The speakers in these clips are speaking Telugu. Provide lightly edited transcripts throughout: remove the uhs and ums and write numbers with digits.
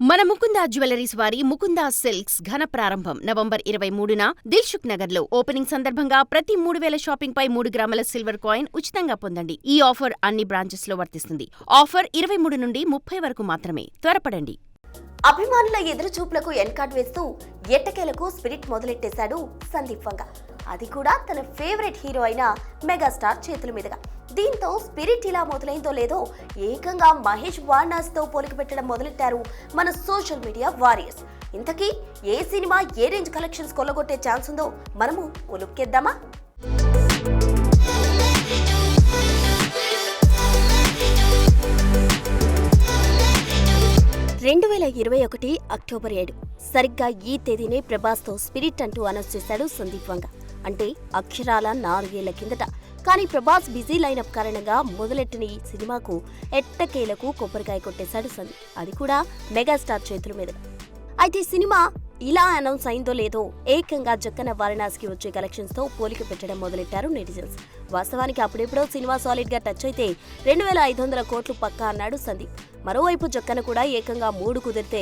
మన ముకుందా జ్యువెలరీస్ వారి ముకుందా సిల్క్స్ ఘన ప్రారంభం నవంబర్ 23న దిల్సుఖ్ నగర్ లో ఓపెనింగ్ సందర్భంగా ప్రతి 3000 షాపింగ్ పై 3 గ్రాముల సిల్వర్ కాయిన్ ఉచితంగా పొందండి. ఈ ఆఫర్ అన్ని బ్రాంచెస్ లో వర్తిస్తుంది. ఆఫర్ 23 నుండి 30 వరకు మాత్రమే. త్వరపడండి. అభిమానుల ఎదురుచూపులకు ఎన్కార్డ్ వేస్తూ ఎట్టకేలకు స్పిరిట్ మొదలెట్టేశాడు సందీప్ వంగ. అది కూడా తన ఫేవరెట్ హీరో అయిన మెగాస్టార్ చేతుల మీదుగా. దీంతో స్పిరిట్ ఇలా మొదలైందో లేదో ఏకంగా మహేష్ వారణాసి తో పోలిక పెట్టడం మొదలెట్టారు మన సోషల్ మీడియా వారియర్స్. ఇంతకీ ఏ సినిమా ఏ రేంజ్ కలెక్షన్స్ కొల్లగొట్టే ఛాన్స్ ఉందో మనము ఉలుక్కేద్దామా? 2021 అక్టోబర్ 7 సరిగ్గా ఈ తేదీనే ప్రభాస్తో స్పిరిట్ అంటూ అనౌన్స్ చేశాడు సందీప్ వంగ. అంటే అక్షరాల 4 ఏళ్ల కిందట. కానీ ప్రభాస్ బిజీ లైనప్ కారణంగా మొదలెట్టిన ఈ సినిమాకు ఎట్టకేలకు కొబ్బరికాయ కొట్టేశాడు సందీప్. అది కూడా మెగాస్టార్ చేతుల మీద. అయితే సినిమా ఇలా అనౌన్స్ అయిందో లేదో ఏకంగా జక్కన వారణాసికి వచ్చే కలెక్షన్స్ తో పోలిక పెట్టడం మొదలెట్టారు నెటిజన్స్. వాస్తవానికి అప్పుడెప్పుడో సినిమా సాలిడ్ గా టచ్ అయితే 2500 కోట్లు పక్కా అన్నాడు సందీప్. మరోవైపు జక్కన కూడా ఏకంగా 3 కుదిరితే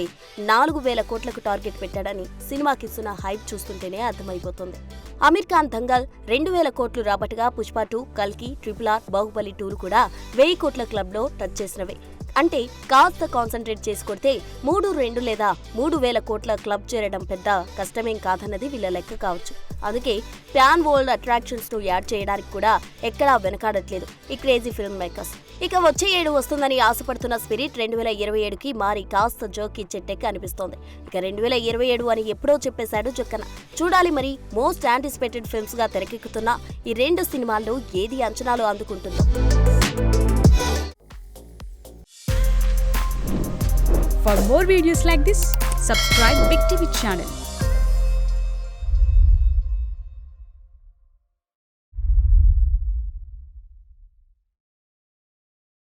4000 కోట్లకు టార్గెట్ పెట్టాడని సినిమాకిస్తున్న హైప్ చూస్తుంటేనే అర్థమైపోతుంది. అమీర్ ఖాన్ దంగల్ 2000 కోట్లు రాబట్టగా పుష్ప 2, కల్కి, RRR, బాహుబలి 2 కూడా 1000 కోట్ల క్లబ్ లో టచ్ చేసినవే. అంటే కాస్త కాన్సన్ట్రేట్ చేసి కొడితే 3-2 లేదా 3000 కోట్ల క్లబ్ చేరడం పెద్ద కష్టమేం కాదన్నది వీళ్ళ లెక్క కావచ్చు. అందుకే ప్యాన్ వరల్డ్ అట్రాక్షన్స్ ను యాడ్ చేయడానికి కూడా ఎక్కడా వెనకాడట్లేదు ఈ క్రేజీ ఫిల్మ్ మేకర్స్. ఇక వచ్చే ఏడు వస్తుందని ఆశపడుతున్న స్పిరిట్ 2027కి మారి కాస్త జోక్ ఇచ్చే టెక్ అనిపిస్తోంది. ఇక 2027 అని ఎప్పుడో చెప్పేశాడు జక్కన. చూడాలి మరి మోస్ట్ యాంటిసిపేటెడ్ ఫిల్మ్స్ గా తెరకెక్కుతున్న ఈ 2 సినిమాల్లో ఏది అంచనాలు అందుకుంటుందో. For more videos like this, subscribe Big TV channel.